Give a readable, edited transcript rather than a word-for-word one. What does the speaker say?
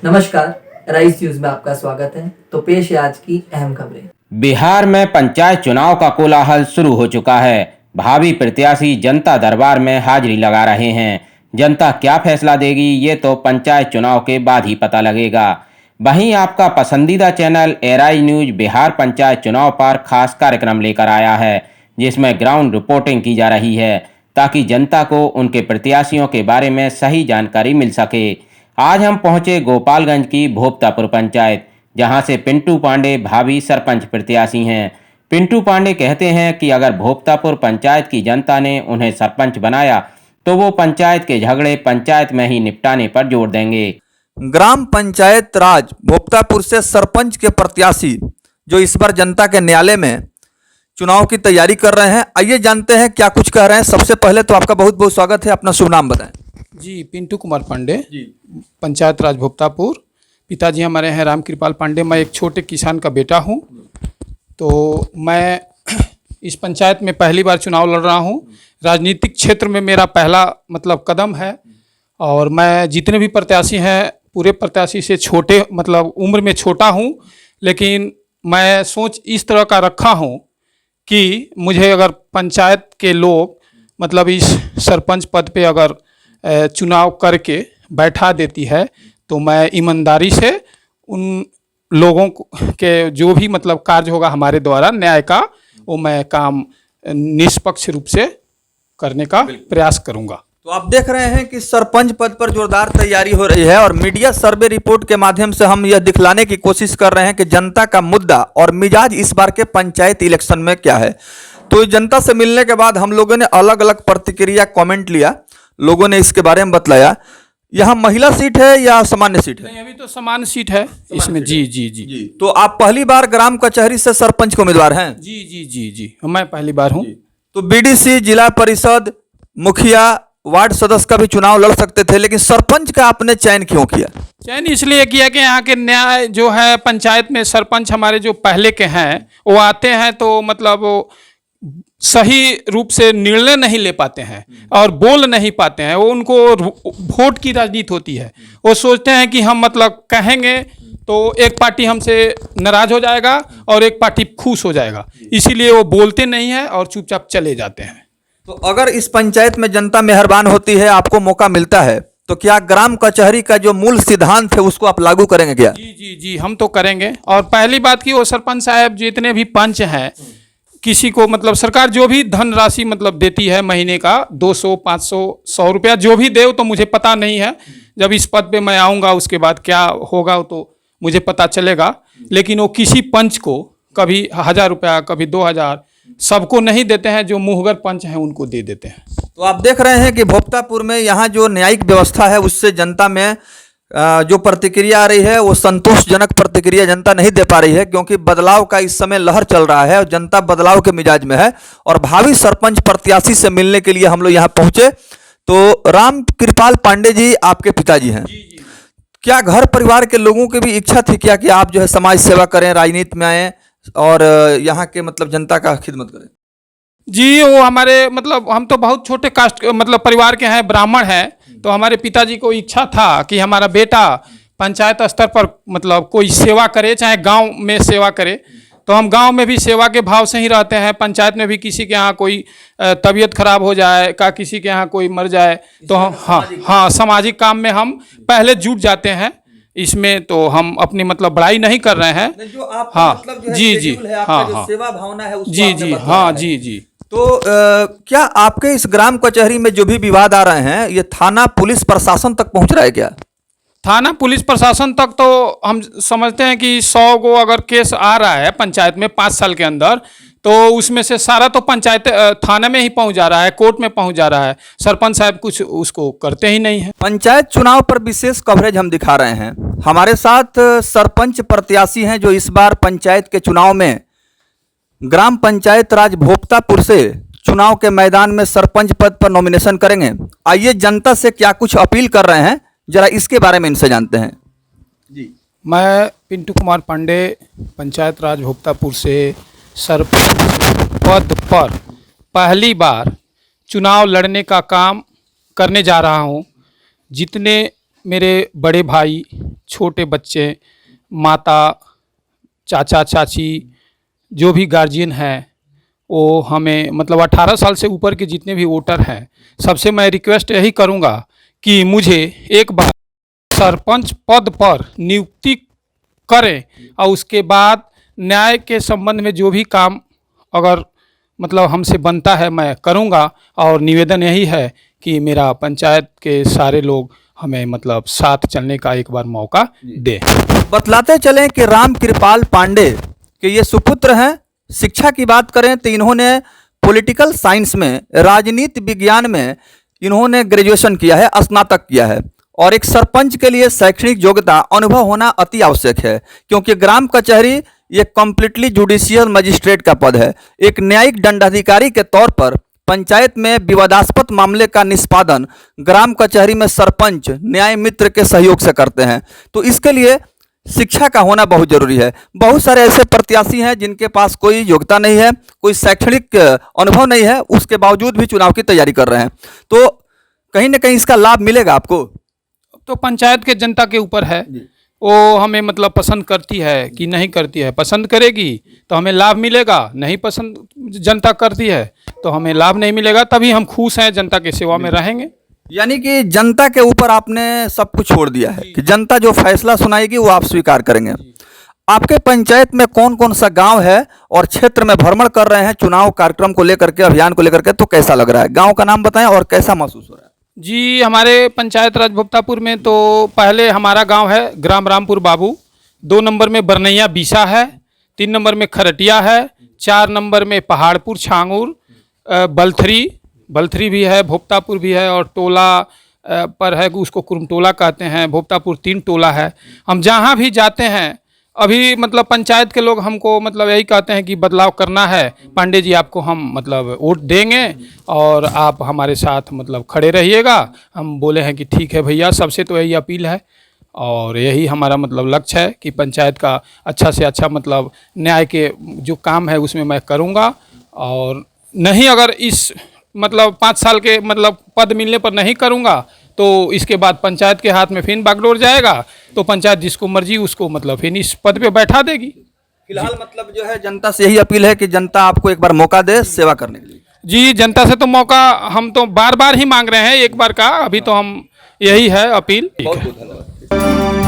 नमस्कार, rice news में आपका स्वागत है। तो पेश है आज की अहम खबरें। बिहार में पंचायत चुनाव का कोलाहल शुरू हो चुका है। भावी प्रत्याशी जनता दरबार में हाजिरी लगा रहे हैं। जनता क्या फैसला देगी ये तो पंचायत चुनाव के बाद ही पता लगेगा। वहीं आपका पसंदीदा channel arise news Bihar panchayat चुनाव पर खास कार्यक्रम लेकर आया है, जिसमें ग्राउंड रिपोर्टिंग की जा रही है ताकि जनता को उनके प्रत्याशियों के बारे में सही जानकारी मिल सके। आज हम पहुंचे गोपालगंज की भोपतापुर पंचायत, जहां से पिंटू पांडे भावी सरपंच प्रत्याशी हैं। पिंटू पांडे कहते हैं कि अगर भोपतापुर पंचायत की जनता ने उन्हें सरपंच बनाया तो वो पंचायत के झगड़े पंचायत में ही निपटाने पर जोर देंगे। ग्राम पंचायत राज भोपतापुर से सरपंच के प्रत्याशी जो इस बार जनता के न्यायालय में चुनाव की तैयारी कर रहे हैं, आइए जानते हैं क्या कुछ कह रहे हैं। सबसे पहले तो आपका बहुत बहुत स्वागत है, अपना शुभ नाम बताएं। जी, पिंटू कुमार पांडे जी, पंचायत राज भोपतापुर। पिताजी हमारे हैं राम कृपाल पांडे। मैं एक छोटे किसान का बेटा हूं। तो मैं इस पंचायत में पहली बार चुनाव लड़ रहा हूं। राजनीतिक क्षेत्र में मेरा पहला कदम है। और मैं जितने भी प्रत्याशी हैं पूरे प्रत्याशी से छोटे उम्र में छोटा हूं, लेकिन मैं सोच इस तरह का रखा हूं कि मुझे अगर पंचायत के लोग इस सरपंच पद पे अगर चुनाव करके बैठा देती है तो मैं ईमानदारी से उन लोगों के जो भी कार्य होगा हमारे द्वारा न्याय का, वो मैं काम निष्पक्ष रूप से करने का प्रयास करूंगा। तो आप देख रहे हैं कि सरपंच पद पर जोरदार तैयारी हो रही है और मीडिया सर्वे रिपोर्ट के माध्यम से हम यह दिखलाने की कोशिश कर रहे हैं कि जनता का मुद्दा और मिजाज इस बार के पंचायत इलेक्शन में क्या है। तो जनता से मिलने के बाद हम लोगों ने अलग अलग प्रतिक्रिया कमेंट लिया, लोगों ने इसके बारे में बतलाया। यहाँ महिला सीट है या सामान्य सीट है? नहीं, अभी तो सामान्य सीट है इसमें। जी जी जी जी। तो आप पहली बार ग्राम कचहरी से सरपंच के उम्मीदवार हैं? जी जी जी जी, मैं पहली बार हूँ। तो बीडीसी, जिला परिषद, मुखिया, वार्ड सदस्य का भी चुनाव लड़ सकते थे, लेकिन सरपंच का आपने चयन क्यों किया? चयन इसलिए किया कि यहाँ के न्याय जो है पंचायत में सरपंच हमारे जो पहले के हैं वो आते हैं तो वो सही रूप से निर्णय नहीं ले पाते हैं और बोल नहीं पाते हैं। वो उनको वोट की राजनीति होती है। वो सोचते हैं कि हम कहेंगे तो एक पार्टी हमसे नाराज हो जाएगा और एक पार्टी खुश हो जाएगा, इसीलिए वो बोलते नहीं हैं और चुपचाप चले जाते हैं। तो अगर इस पंचायत में जनता मेहरबान होती है, आपको मौका मिलता है, तो क्या ग्राम कचहरी का जो मूल सिद्धांत है उसको आप लागू करेंगे क्या? जी जी जी, हम तो करेंगे। और पहली बात की वो सरपंच साहब जितने भी पंच हैं, किसी को सरकार जो भी धनराशि देती है महीने का 200, 500, 100 रुपया जो भी दे, तो मुझे पता नहीं है। जब इस पद पे मैं आऊँगा उसके बाद क्या होगा तो मुझे पता चलेगा। लेकिन वो किसी पंच को कभी 1000 रुपया, कभी 2000, सबको नहीं देते हैं। जो मुहगर पंच हैं उनको दे देते हैं। तो आप देख रहे हैं कि भोपतापुर में यहाँ जो न्यायिक व्यवस्था है उससे जनता में जो प्रतिक्रिया आ रही है वो संतोषजनक प्रतिक्रिया जनता नहीं दे पा रही है, क्योंकि बदलाव का इस समय लहर चल रहा है और जनता बदलाव के मिजाज में है। और भावी सरपंच प्रत्याशी से मिलने के लिए हम लोग यहाँ पहुंचे। तो राम कृपाल पांडे जी आपके पिताजी हैं। क्या घर परिवार के लोगों की भी इच्छा थी क्या कि आप जो है समाज सेवा करें, राजनीति में आए और यहाँ के जनता का खिदमत करें? जी, वो हमारे हम तो बहुत छोटे कास्ट परिवार के हैं, ब्राह्मण हैं। तो हमारे पिताजी को इच्छा था कि हमारा बेटा पंचायत स्तर पर कोई सेवा करे, चाहे गांव में सेवा करे। तो हम गांव में भी सेवा के भाव से ही रहते हैं। पंचायत में भी किसी के यहाँ कोई तबीयत खराब हो जाए, किसी के यहाँ कोई मर जाए तो हम हाँ सामाजिक काम में हम पहले जुट जाते हैं। इसमें तो हम अपनी बड़ाई नहीं कर रहे हैं। जो आप हाँ जी जी, हाँ, सेवा भावना है जी जी, हाँ जी जी। तो क्या आपके इस ग्राम कचहरी में जो भी विवाद आ रहे हैं ये थाना पुलिस प्रशासन तक पहुंच रहा है क्या? थाना पुलिस प्रशासन तक तो हम समझते हैं कि 100 गो अगर केस आ रहा है पंचायत में 5 साल के अंदर, तो उसमें से सारा तो पंचायत थाने में ही पहुंच जा रहा है, कोर्ट में पहुंच जा रहा है। सरपंच साहब कुछ उसको करते ही नहीं है। पंचायत चुनाव पर विशेष कवरेज हम दिखा रहे हैं। हमारे साथ सरपंच प्रत्याशी हैं जो इस बार पंचायत के चुनाव में ग्राम पंचायत राज भोपतापुर से चुनाव के मैदान में सरपंच पद पर नॉमिनेशन करेंगे। आइए जनता से क्या कुछ अपील कर रहे हैं, जरा इसके बारे में इनसे जानते हैं। जी, मैं पिंटू कुमार पांडे पंचायत राज भोपतापुर से सरपंच पद पर पहली बार चुनाव लड़ने का काम करने जा रहा हूं। जितने मेरे बड़े भाई, छोटे बच्चे, माता, चाचा चाची, जो भी गार्जियन हैं, वो हमें मतलब 18 साल से ऊपर के जितने भी वोटर हैं, सबसे मैं रिक्वेस्ट यही करूंगा कि मुझे एक बार सरपंच पद पर नियुक्ति करें और उसके बाद न्याय के संबंध में जो भी काम अगर मतलब हमसे बनता है मैं करूंगा। और निवेदन यही है कि मेरा पंचायत के सारे लोग हमें मतलब साथ चलने का एक बार मौका दें। बतलाते चलें कि राम कृपाल पांडे के ये सुपुत्र हैं। शिक्षा की बात करें तो इन्होंने पॉलिटिकल साइंस में, राजनीति विज्ञान में इन्होंने ग्रेजुएशन किया है, स्नातक किया है। और एक सरपंच के लिए शैक्षणिक योग्यता, अनुभव होना अति आवश्यक है, क्योंकि ग्राम कचहरी ये कम्प्लीटली जुडिशियल मजिस्ट्रेट का पद है। एक न्यायिक दंडाधिकारी के तौर पर पंचायत में विवादास्पद मामले का निष्पादन ग्राम कचहरी में सरपंच न्याय मित्र के सहयोग से करते हैं। तो इसके लिए शिक्षा का होना बहुत जरूरी है। बहुत सारे ऐसे प्रत्याशी हैं जिनके पास कोई योग्यता नहीं है, कोई शैक्षणिक अनुभव नहीं है, उसके बावजूद भी चुनाव की तैयारी कर रहे हैं। तो कहीं ना कहीं इसका लाभ मिलेगा आपको। तो पंचायत के जनता के ऊपर है, वो हमें मतलब पसंद करती है कि नहीं करती है। पसंद करेगी तो हमें लाभ मिलेगा, नहीं पसंद जनता करती है तो हमें लाभ नहीं मिलेगा। तभी हम खुश हैं, जनता की सेवा में रहेंगे। यानी कि जनता के ऊपर आपने सब कुछ छोड़ दिया है कि जनता जो फैसला सुनाएगी वो आप स्वीकार करेंगे। आपके पंचायत में कौन कौन सा गांव है और क्षेत्र में भ्रमण कर रहे हैं चुनाव कार्यक्रम को लेकर के, अभियान को लेकर के, तो कैसा लग रहा है? गांव का नाम बताएं और कैसा महसूस हो रहा है? जी, हमारे पंचायत राज भोक्तापुर में तो पहले हमारा गांव है ग्राम रामपुर बाबू, 2 नंबर में बरनैया बीसा है, 3 नंबर में खरटिया है, 4 नंबर में पहाड़पुर छांगुर, बलथरी भी है, भोक्तापुर भी है, और टोला पर है उसको कुरमटोला कहते हैं। भोक्तापुर 3 टोला है। हम जहाँ भी जाते हैं अभी मतलब पंचायत के लोग हमको मतलब यही कहते हैं कि बदलाव करना है, पांडे जी आपको हम मतलब वोट देंगे और आप हमारे साथ मतलब खड़े रहिएगा। हम बोले हैं कि ठीक है भैया, सबसे तो यही अपील है और यही हमारा मतलब लक्ष्य है कि पंचायत का अच्छा से अच्छा मतलब न्याय के जो काम है उसमें मैं करूँगा। और नहीं अगर इस मतलब 5 साल के मतलब पद मिलने पर नहीं करूँगा तो इसके बाद पंचायत के हाथ में फिर बागडोर जाएगा, तो पंचायत जिसको मर्जी उसको मतलब फिर इस पद पे बैठा देगी। फिलहाल मतलब जो है जनता से यही अपील है कि जनता आपको एक बार मौका दे सेवा करने के लिए। जी, जनता से तो मौका हम तो बार बार ही मांग रहे हैं, एक बार का अभी तो हम यही है अपील। बहुत बहुत धन्यवाद।